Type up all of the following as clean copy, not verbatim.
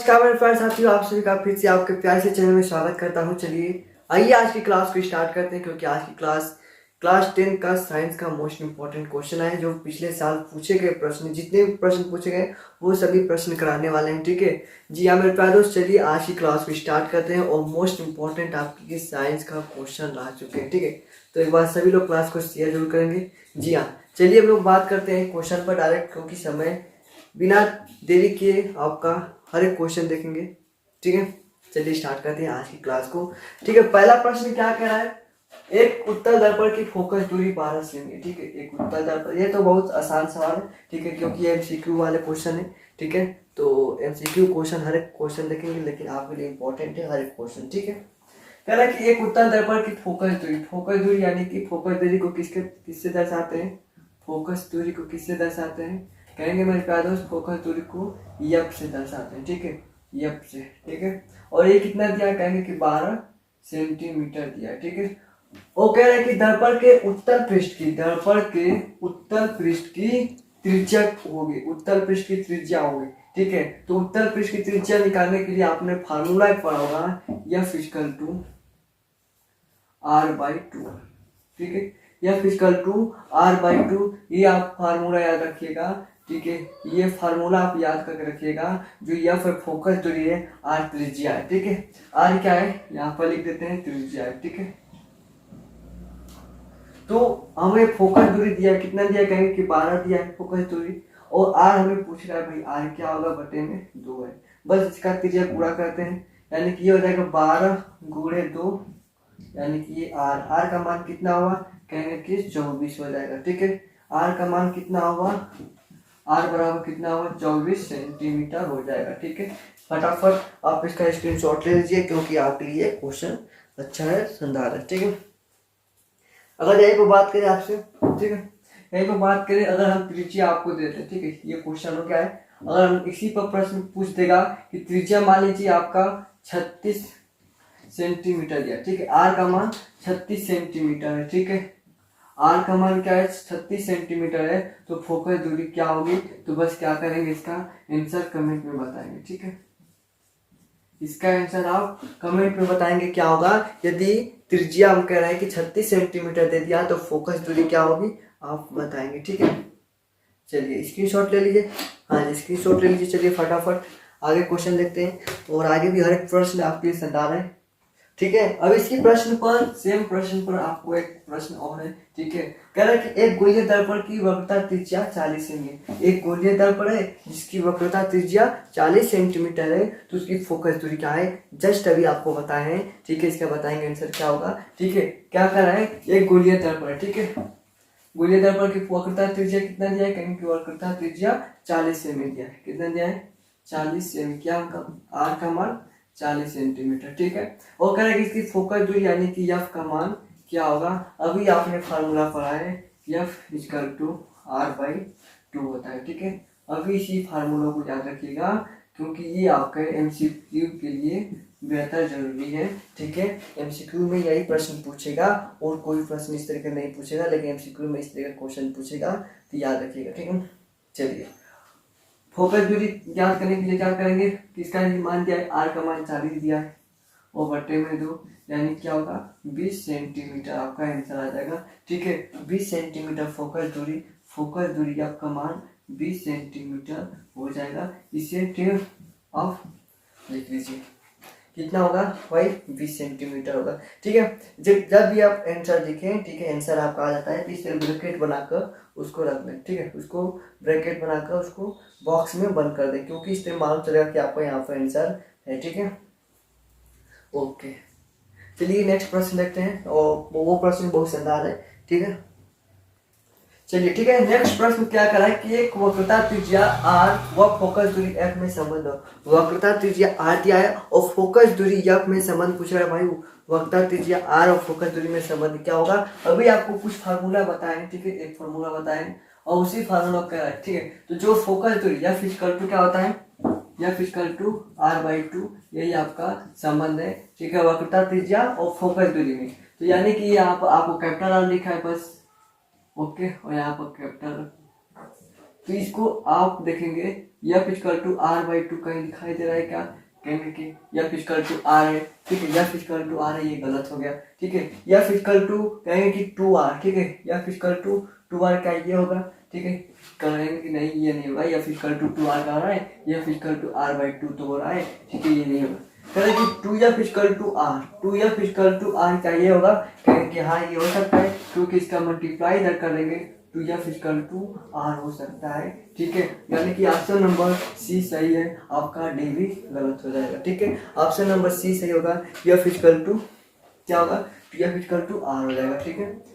नमस्कार मेरे प्यारे साथियों, आप सभी का फिर से आपके प्यार से चैनल में स्वागत करता हूं। चलिए आइए आज की क्लास को स्टार्ट करते हैं, क्योंकि आज की क्लास 10 का साइंस का मोस्ट इंपॉर्टेंट क्वेश्चन है, जो पिछले साल पूछे गए प्रश्न, जितने भी प्रश्न पूछे गए वो सभी प्रश्न कराने वाले हैं। ठीक है जी हाँ मेरे प्यारे दोस्त, चलिए आज की क्लास को स्टार्ट करते हैं। और मोस्ट इंपॉर्टेंट आपकी साइंस का क्वेश्चन ला चुके हैं। ठीक है, तो एक बार सभी लोग क्लास को शेयर जरूर करेंगे। जी हाँ, चलिए हम लोग बात करते हैं क्वेश्चन पर डायरेक्ट, क्योंकि समय बिना देरी किए आपका हर एक क्वेश्चन देखेंगे। ठीक है, चलिए स्टार्ट करते हैं आज की क्लास को। ठीक है, पहला प्रश्न क्या कह रहा है, एक उत्तल दर्पण की फोकस दूरी 12 सेमी। ठीक है, एक उत्तल दर्पण, ये तो बहुत आसान सवाल है। ठीक है, क्योंकि ये एमसीक्यू वाले क्वेश्चन है। ठीक है, तो एमसीक्यू क्वेश्चन हर एक क्वेश्चन देखेंगे, लेकिन आपके लिए इंपॉर्टेंट है हर एक क्वेश्चन। ठीक है, कह रहा है कि एक उत्तल दर्पण की फोकस दूरी यानी कि फोकस दूरी को किससे दर्शाते हैं, फोकस दूरी को किससे दर्शाते हैं, कहेंगे मेरे प्यारे दोस्त फोकस दूरी को एफ से दर्शाते हैं। ठीक है, एफ से। ठीक है, और ये कितना दिया है, कहेंगे कि 12 सेंटीमीटर दिया है। ठीक है, वो कह रहे हैं कि दर्पण के उत्तल पृष्ठ की त्रिज्या होगी, उत्तल पृष्ठ की त्रिज्या होगी। ठीक है, तो उत्तल पृष्ठ की त्रिज्या निकालने के लिए आपने फार्मूला पढ़ा होगा, एफ इक्वल टू r/2। ठीक है, एफ इक्वल टू r/2, ये आप फार्मूला याद रखिएगा। ठीक है, ये फार्मूला आप याद करके रखिएगा। जो एफ फोकस दूरी है, आर त्रिज्या है। ठीक है, आर क्या है यहाँ पर लिख देते हैं, त्रिज्या है। ठीक है, तो हमें फोकस दूरी दिया, कितना दिया, कहेंगे कि 12 दिया है फोकस दूरी, और आर हमें पूछ रहा है भाई आर क्या होगा, बटे में 2 है। बस इसका त्रिज्या पूरा करते हैं, यानी कि ये हो जाएगा 12 गुणे 2, यानी कि ये आर का मान कितना होगा, कहेंगे कि 24 हो जाएगा। ठीक है, आर का मान कितना होगा, आर बराबर कितना होगा, 24 सेंटीमीटर हो जाएगा। ठीक है, फटाफट आप इसका स्क्रीनशॉट ले लीजिए, क्योंकि आपके लिए क्वेश्चन अच्छा है, शानदार है। ठीक है, अगर यही पर बात करें आपसे, ठीक है, यही पर बात करें, अगर हम त्रिज्या आपको देते हैं, ठीक है, ये क्वेश्चन हो क्या है, अगर हम इसी पर प्रश्न पूछ देगा कि त्रिज्या मान लीजिए आपका 36 सेंटीमीटर दिया। ठीक है, आर का मान 36 सेंटीमीटर है। ठीक है, आर का मान क्या है, 36 सेंटीमीटर है, तो फोकस दूरी क्या होगी, तो बस क्या करेंगे, इसका आंसर कमेंट में बताएंगे। ठीक है, इसका आंसर आप कमेंट में बताएंगे क्या होगा। यदि त्रिज्या हम कह रहे हैं कि 36 सेंटीमीटर दे दिया, तो फोकस दूरी क्या होगी आप बताएंगे। ठीक है, चलिए स्क्रीनशॉट ले लीजिए। हाँ जी, स्क्रीनशॉट ले लीजिए। चलिए फटाफट आगे क्वेश्चन देखते हैं, और आगे भी हर एक प्रश्न आपके लिए शानदार है। ठीक है, अब इसी प्रश्न पर, सेम प्रश्न पर आपको एक प्रश्न और है। ठीक है, कह रहा है कि एक गोलीय दर्पण की वक्रता त्रिज्या 40 सेमी है। एक गोलीय दर्पण है जिसकी वक्रता त्रिज्या 40 सेंटीमीटर है, तो उसकी फोकस दूरी क्या है, जस्ट अभी आपको बताए हैं। ठीक है, इसका बताएंगे आंसर क्या होगा। ठीक है, क्या कर रहा है, एक गोलीय दर्पण है। ठीक है, गोलीय दर्पण की वक्रता त्रिज्या कितना दिया है, कहेंगे वक्रता त्रिज्या 40 सेमी दिया है। कितना दिया है, 40 सेमी। क्या आर का मान 40 सेंटीमीटर। ठीक है, और कह रहे हैं कि इसकी फोकस दूरी यानी कि एफ का मान क्या होगा, अभी आपने फार्मूला पढ़ा है, एफ इक्वल टू r/2 होता है। ठीक है, अभी इसी फार्मूला को याद रखिएगा, क्योंकि ये आपके एमसीक्यू के लिए बेहतर जरूरी है। ठीक है, एमसीक्यू में यही प्रश्न पूछेगा, और कोई प्रश्न इस तरह का नहीं पूछेगा, लेकिन एमसीक्यू में इस तरह का क्वेश्चन पूछेगा, तो याद रखिएगा। ठीक है, चलिए फोकस दूरी याद करने के लिए क्या करेंगे, किसका मान दिया है, आर का मान 40 दिया है, और बटे में 2, यानी क्या होगा 20 सेंटीमीटर, आपका आंसर आ जाएगा। ठीक है, 20 सेंटीमीटर फोकस दूरी आपका मान 20 सेंटीमीटर हो जाएगा। इसे ठीक ऑफ लिख लीजिए, कितना होगा भाई, 20 सेंटीमीटर होगा। ठीक है, जब भी आप आंसर लिखें, ठीक है, आंसर आपका आ जाता है, तो इस तरह ब्रैकेट बनाकर उसको रख दें। ठीक है, उसको ब्रैकेट बनाकर उसको बॉक्स में बंद कर दें, क्योंकि इस तरह मालूम चलेगा कि आपका यहाँ पर आंसर है। ठीक है, ओके, चलिए नेक्स्ट प्रश्न देखते हैं, और वो प्रश्न बहुत शानदार है। ठीक है, चलिए ठीक है, नेक्स्ट प्रश्न क्या करा है कि एक वक्रता त्रिज्या r व फोकस दूरी f में संबंध हो। वक्रता त्रिज्या r दिया है और फोकस दूरी f में संबंध पूछ रहा है भाई। वक्रता त्रिज्या r और फोकस दूरी में संबंध क्या होगा, अभी आपको कुछ फार्मूला बताए। ठीक है, एक फार्मूला बताए, और उसी फार्मूला क्या है। ठीक है, तो जो फोकस दूरी f इक्वल टू क्या होता है, f इक्वल टू r/2, यही आपका संबंध है। ठीक है, वक्रता त्रिज्या और फोकस दूरी में, तो यानी कि यहाँ पर आपको कैपिटल R लिखा है बस, ओके, और यहाँ पर कैपिटल तो इसको आप देखेंगे F equal to R by two कहीं दिखाई दे रहा है क्या, कहेंगे कि F इक्वल टू आर है, ठीक है, F इक्वल टू आर है, ये गलत हो गया, ठीक है। F इक्वल टू कहेंगे कि टू आर, ठीक है, F equal to two R क्या ये होगा, ठीक है, कहेंगे कि नहीं ये नहीं होगा, F equal to two R का हो रहा है, F equal to R by two तो हो रहा है, ठीक है, ये नहीं होगा। कहें कि 2F equal to R, 2F equal to R क्या ये होगा, कहेंगे कि हाँ ये हो सकता है, क्योंकि इसका मल्टीप्लाई इधर कर देंगे 2F इक्वल टू आर हो सकता है, ठीक है। यानी कि ऑप्शन नंबर सी सही है, आपका डी भी गलत हो जाएगा, ठीक है। ऑप्शन नंबर सी सही होगा, F इक्वल टू क्या होगा, 2F इक्वल टू आर हो जाएगा, ठीक है।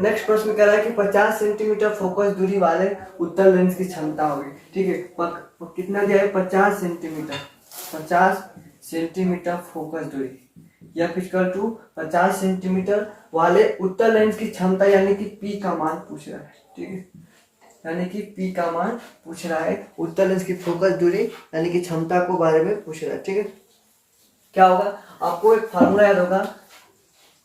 नेक्स्ट प्रश्न कह रहा है कि 50 सेंटीमीटर फोकस दूरी वाले उत्तल लेंस की क्षमता होगी, ठीक है। कितना दिया है, 50 सेंटीमीटर, 50 सेंटीमीटर फोकस दूरी, F इक्वल टू 50 सेंटीमीटर वाले उत्तल लेंस की क्षमता, यानी कि P का मान पूछ रहा है, ठीक है, यानी कि P का मान पूछ रहा है, उत्तल लेंस की फोकस दूरी यानी कि क्षमता को बारे में पूछ रहा है, ठीक है। क्या होगा, आपको एक फार्मूला याद होगा,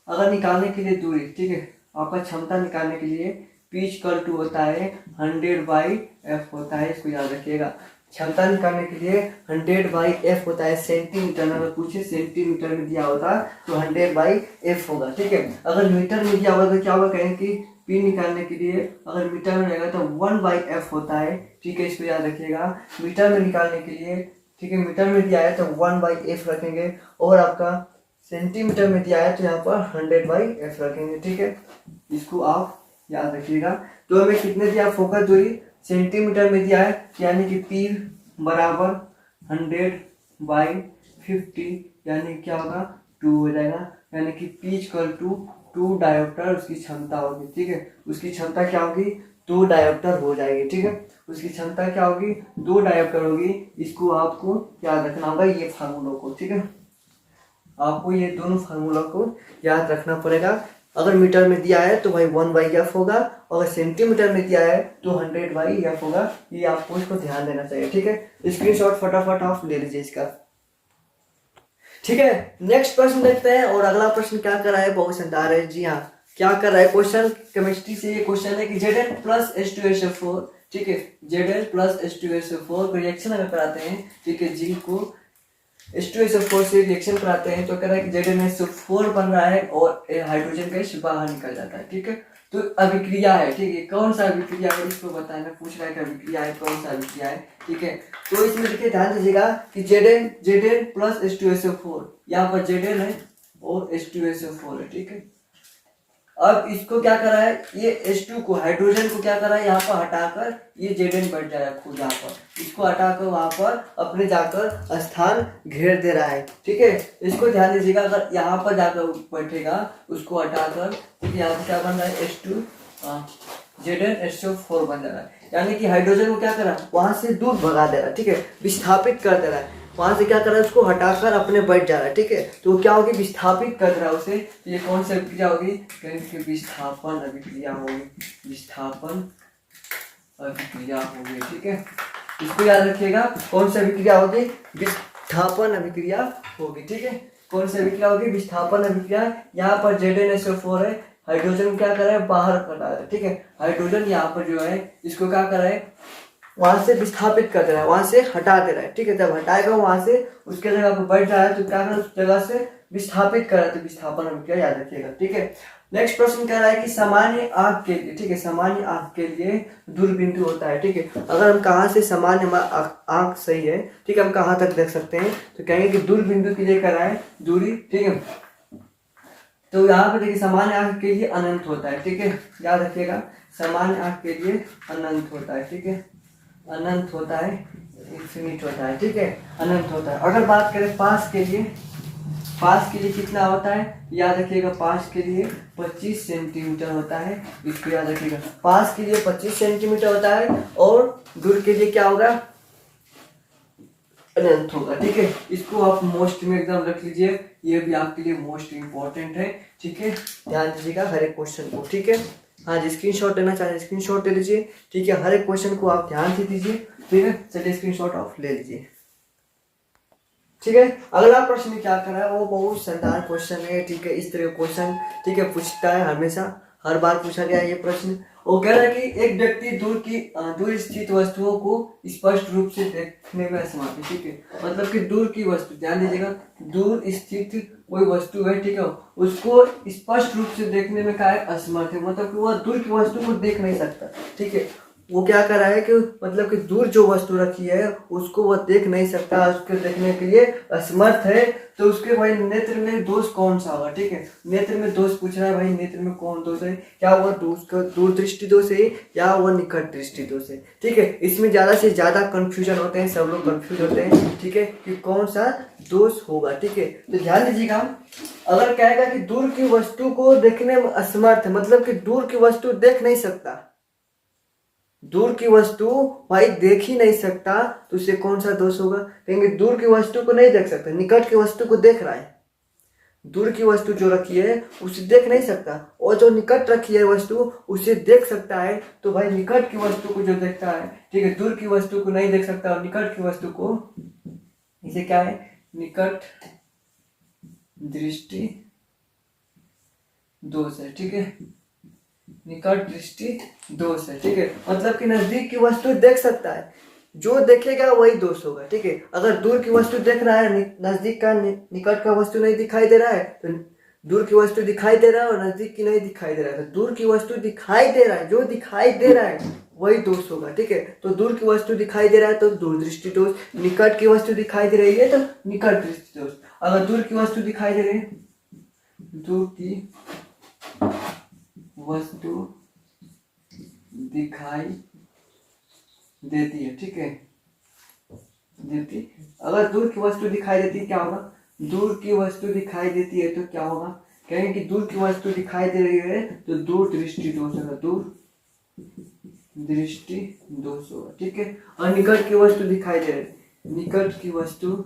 अगर निकालने के लिए दूरी, ठीक है, आपका क्षमता निकालने के लिए P इक्वल टू होता है 100/F होता है, इसको याद रखिएगा। क्षमता निकालने के लिए 100/F होता है, सेंटीमीटर में अगर पूछे सेंटीमीटर में दिया होता तो 100/F होगा, ठीक है। अगर मीटर में दिया होगा तो क्या होगा, कहें कि P निकालने के लिए अगर मीटर में रहेगा तो 1/F होता है, ठीक है, इसको याद रखिएगा। मीटर में निकालने के लिए, ठीक है, मीटर में दिया है तो 1/F रखेंगे, और आपका सेंटीमीटर में दिया है तो यहाँ पर 100/F रखेंगे, ठीक है, इसको आप याद रखिएगा। तो हमें कितने दिया फोकस दूरी, सेंटीमीटर में दिया है, यानी कि P बराबर 100/50, यानी क्या होगा 2 हो जाएगा, यानी कि P इक्वल टू 2 डायोप्टर उसकी क्षमता होगी, ठीक है, उसकी क्षमता क्या होगी 2 डायोप्टर हो जाएगी, ठीक है, उसकी क्षमता क्या होगी 2 डायोप्टर होगी। इसको आपको याद रखना होगा, ये फार्मूलों को, ठीक है, आपको ये दोनों फार्मूला को याद रखना पड़ेगा। अगर मीटर में दिया है तो भाई 1/F होगा, और सेंटीमीटर में दिया है तो 100/F होगा, ये आपको इसको ध्यान देना चाहिए, ठीक है। स्क्रीनशॉट फटाफट आप ले लीजिए इसका, ठीक है। नेक्स्ट प्रश्न देखते हैं, और अगला प्रश्न क्या कर रहा है, बहुत शानदार है, जी हाँ, क्या कर रहा है क्वेश्चन, केमिस्ट्री से ये क्वेश्चन है कि Zn प्लस H2SO4, ठीक है, Zn प्लस H2SO4 रिएक्शन अगर कराते हैं, ठीक है, जिंक को H2SO4 से रिएक्शन कराते हैं तो कह रहा है कि ZnSO4 बन रहा है और हाइड्रोजन गैस बाहर निकल जाता है, ठीक है। तो अभिक्रिया है, ठीक है, कौन सा अभिक्रिया है इसको बताना पूछ रहा है कि अभिक्रिया है, कौन सा अभिक्रिया है, ठीक है। तो इसमें देखिए ध्यान दीजिएगा कि Zn प्लस H2SO4, यहाँ पर Zn है और H2SO4 है, ठीक है। अब इसको क्या करा है, ये H2 को, हाइड्रोजन को क्या करा है, यहाँ पर हटाकर ये Zn बैठ जा रहा है खुद, यहाँ पर इसको हटाकर वहां पर अपने जाकर स्थान घेर दे रहा है, ठीक है। इसको ध्यान दीजिएगा, अगर यहाँ पर जाकर बैठेगा उसको हटाकर, ठीक है, यहाँ पर क्या बन रहा है H2 ZnSO4 बन जा रहा है, यानी कि हाइड्रोजन को क्या करा वहां से दूर भगा दे रहा है, ठीक है, विस्थापित कर दे रहा है, वहां से क्या कर रहा है उसको हटाकर अपने बैठ जा रहा है, ठीक है। तो क्या होगी, विस्थापित कर रहा है उसे, तो ये कौन सी अभिक्रिया होगी, कहेंगे विस्थापन अभिक्रिया होगी, विस्थापन अभिक्रिया होगी, ठीक है, इसको याद रखिएगा, कौन सी अभिक्रिया होगी, विस्थापन अभिक्रिया होगी, ठीक है, कौन सी अभिक्रिया होगी, विस्थापन अभिक्रिया। यहाँ पर ZnSO4 है, हाइड्रोजन क्या कर रहा है बाहर कर रहा है, ठीक है, हाइड्रोजन यहाँ पर जो है इसको क्या कर रहा है वहां से विस्थापित कर दे रहा है, वहां से हटा दे रहा है, ठीक है, जब हटाएगा वहां से उसके जगह पर बैठ रहा है तो क्या कर उस जगह से विस्थापित कर रहा है, तो विस्थापन अभिक्रिया याद रखिएगा, ठीक है। नेक्स्ट प्रश्न कह रहा है कि सामान्य आंख के लिए, ठीक है, सामान्य आंख के लिए दूरबिंदु होता है, ठीक है, अगर हम कहाँ से सामान्य आंख सही है, ठीक है, हम कहाँ तक देख सकते हैं, तो कहेंगे कि दूरबिंदु के लिए कर रहा है दूरी, ठीक है, तो यहाँ पे देखिए सामान्य आंख के लिए अनंत होता है, ठीक है, याद रखिएगा, सामान्य आंख के लिए अनंत होता है, ठीक है, अनंत होता है, इन्फिनिट होता है, ठीक है, अनंत होता है। अगर बात करें पास के लिए, पास के लिए कितना होता है, याद रखिएगा, पास के लिए 25 सेंटीमीटर होता है, इसको याद रखिएगा, पास के लिए 25 सेंटीमीटर होता है, और दूर के लिए क्या होगा, अनंत होगा, ठीक है, इसको आप मोस्ट में एकदम रख लीजिए, ये भी आपके लिए मोस्ट इंपॉर्टेंट है, ठीक है, ध्यान दीजिएगा हर एक क्वेश्चन को, ठीक है। हाँ जी, स्क्रीनशॉट लेना चाहे स्क्रीनशॉट ले लीजिए, ठीक है, हर एक क्वेश्चन को आप ध्यान से दीजिए, ठीक है, चलिए स्क्रीनशॉट ऑफ ले लीजिए, ठीक है। अगला प्रश्न क्या कर रहा है, वो बहुत शानदार क्वेश्चन है, ठीक है, इस तरह क्वेश्चन, ठीक है, पूछता है हमेशा, हर बार पूछा गया ये प्रश्न, वो कह रहा है कि एक व्यक्ति दूर स्थित वस्तुओं को स्पष्ट रूप से देखने में असमर्थ है। ठीक है, मतलब कि दूर की वस्तु, ध्यान दीजिएगा, दूर स्थित कोई वस्तु है, ठीक है, उसको स्पष्ट रूप से देखने में क्या है, असमर्थ है, मतलब कि वह दूर की वस्तु को देख नहीं सकता। ठीक है, वो क्या कर रहा है कि मतलब कि दूर जो वस्तु रखी है उसको वह देख नहीं सकता, उसको देखने के लिए असमर्थ है। तो उसके भाई नेत्र में दोष कौन सा होगा? ठीक है, नेत्र में दोष पूछ रहा है भाई, नेत्र में कौन दोष है? क्या वह दूर दृष्टि दोष है या वह निकट दृष्टि दोष है? ठीक है, इसमें ज्यादा से ज्यादा कंफ्यूजन होते हैं, सब लोग कंफ्यूज होते हैं। ठीक है, कि कौन सा दोष होगा। ठीक है, तो ध्यान दीजिएगा, अगर कहेगा कि दूर की वस्तु को देखने में असमर्थ है, मतलब कि दूर की वस्तु देख नहीं सकता, दूर की वस्तु भाई देख ही नहीं सकता, तो उसे कौन सा दोष होगा? कहेंगे दूर की वस्तु को नहीं देख सकता, निकट की वस्तु को देख रहा है। दूर की वस्तु जो रखी है उसे देख नहीं सकता, और जो निकट रखी है वस्तु उसे देख सकता है। तो भाई निकट की वस्तु को जो देखता है, ठीक है, दूर की वस्तु को नहीं देख सकता, और निकट की वस्तु को, इसे क्या है, निकट दृष्टि दोष है। ठीक है, निकट दृष्टि दोष है। ठीक है, मतलब कि नजदीक की वस्तु देख सकता है, जो देखेगा वही दोष होगा। ठीक है, अगर दूर की वस्तु देख रहा है, नजदीक का निकट का वस्तु नहीं दिखाई दे रहा है, तो दूर की वस्तु दिखाई दे रहा है और नजदीक की नहीं दिखाई दे रहा है, तो दूर की वस्तु दिखाई दे रहा है, जो दिखाई दे रहा है वही दोष होगा। ठीक है, तो दूर की वस्तु दिखाई दे रहा है तो दूर दृष्टि दोष, निकट की वस्तु दिखाई दे रही है तो निकट दृष्टि दोष। अगर दूर की वस्तु दिखाई दे रही है, दूर की वस्तु दिखाई देती है, ठीक है, देती, अगर दूर की वस्तु दिखाई देती है क्या होगा? दूर की वस्तु दिखाई देती है तो क्या होगा? कहेंगे कि दूर की वस्तु दिखाई दे रही है तो दूर दृष्टि दोष होगा, दूर दृष्टि दोष होगा। ठीक है, और निकट की वस्तु दिखाई दे रही है, निकट की वस्तु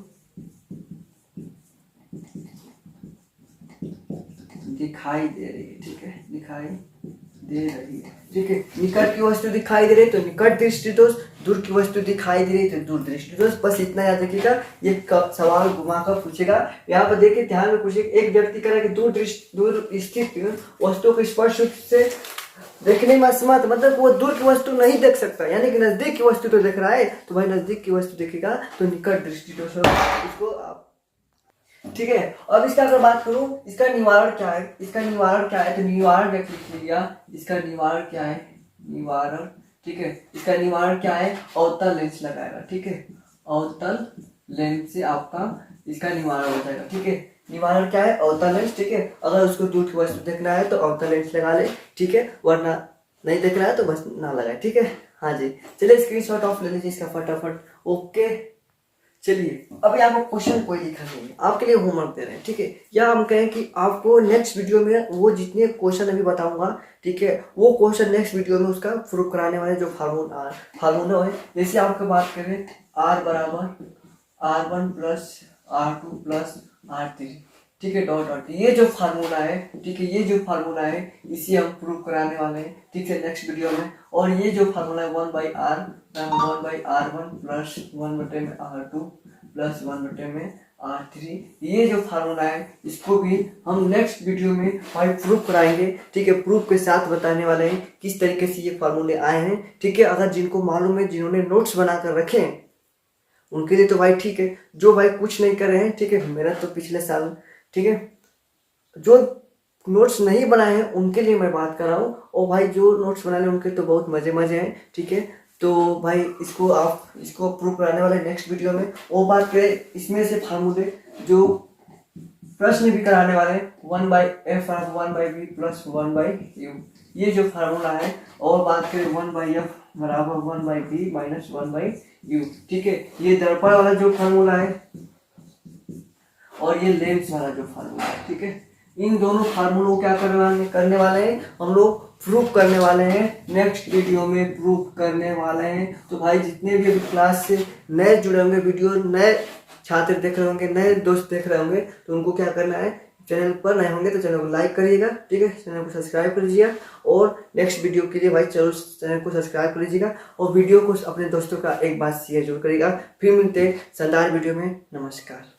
दिखाई दे रही है। ठीक है, दिखाई दे रही है। ठीक है, निकट की वस्तु दिखाई दे रही है तो निकट दृष्टि दोष, दूर की वस्तु दिखाई दे रही है तो दूर दृष्टि दोष। बस इतना याद रखिएगा, ये सवाल घुमा कर पूछेगा। यहाँ पर देखिए, ध्यान में पूछिए, एक व्यक्ति कह रहा है कि दूर स्थित वस्तु को स्पष्ट रूप से देखने में असमर्थ, मतलब वो दूर की वस्तु नहीं देख सकता, यानी कि नजदीक की वस्तु तो देख रहा है, तो भाई नजदीक की वस्तु देखेगा तो निकट दृष्टि दोष होगा। इसको आप, ठीक है, अब इसका अगर बात करूं, इसका निवारण क्या है? इसका निवारण क्या है? तो निवारण लिख लिया, इसका निवारण क्या है? निवारण, ठीक है, इसका निवारण क्या है? अवतल लेंस लगाएगा। ठीक है, अवतल लेंस से आपका इसका निवारण हो जाएगा। ठीक है, निवारण क्या है? अवतल लेंस। ठीक है, अगर उसको दूर की वस्तु देखना है तो अवतल लेंस लगा ले, ठीक है, वरना नहीं देखना है तो बस ना लगाए। ठीक है, हाँ जी, चलिए स्क्रीनशॉट ऑफ ले लीजिए इसका फटाफट। ओके, चलिए अभी आपको क्वेश्चन कोई लिखा नहीं है, आपके लिए होमवर्क दे रहे हैं। ठीक है, या हम कहें कि आपको नेक्स्ट वीडियो में वो जितने क्वेश्चन अभी बताऊंगा, ठीक है, वो क्वेश्चन नेक्स्ट वीडियो में उसका प्रूफ कराने वाले जो फार्मूला है। जैसे आपको बात करें, R बराबर R1 plus R2 plus R3, ठीक है, डॉट डॉट, ये जो फार्मूला है, ठीक है, ये जो फार्मूला है इसी हम प्रूव कराने वाले हैं, ठीक है, नेक्स्ट वीडियो में। और ये जो फार्मूला है 1/R1 plus 1/R2 plus 1/R3, ये जो फार्मूला है इसको भी हम नेक्स्ट वीडियो में भाई प्रूफ कराएंगे। ठीक है, प्रूफ के साथ बताने वाले हैं किस तरीके से ये फार्मूले आए हैं। ठीक है, अगर जिनको मालूम है, जिन्होंने नोट्स बनाकर रखे हैं, उनके लिए तो भाई ठीक है, जो भाई कुछ नहीं कर रहे हैं, ठीक है, मेरा तो पिछले साल, ठीक है, जो नोट्स नहीं बनाए हैं उनके लिए मैं बात कर रहा हूँ, और भाई जो नोट्स बना ले उनके तो बहुत मजे हैं। ठीक है, तो भाई इसको प्रूव कराने वाले नेक्स्ट वीडियो में। वो बात करें इसमें से फार्मूले जो प्रश्न भी कराने वाले हैं, 1/f 1/b प्लस 1/u, ये जो फार्मूला है। और बात करें 1/f बराबर 1/b माइनस 1/u, ठीक है, ये दर्पण वाला जो फार्मूला है और ये लेंस वाला जो फार्मूला है। ठीक है, इन दोनों फार्मूलों को क्या करने वाले हैं हम लोग, प्रूफ करने वाले हैं, नेक्स्ट वीडियो में प्रूफ करने वाले हैं। तो भाई जितने भी अभी क्लास से नए जुड़े होंगे, वीडियो नए छात्र देख रहे होंगे, नए दोस्त देख रहे होंगे, तो उनको क्या करना है, चैनल पर नए होंगे तो चैनल को लाइक करिएगा, ठीक है, चैनल को सब्सक्राइब कर लीजिएगा, और नेक्स्ट वीडियो के लिए भाई चलो चैनल को सब्सक्राइब कर लीजिएगा, और वीडियो को अपने दोस्तों का एक बार शेयर जरूर करिएगा। फिर मिलते हैं शानदार वीडियो में, नमस्कार।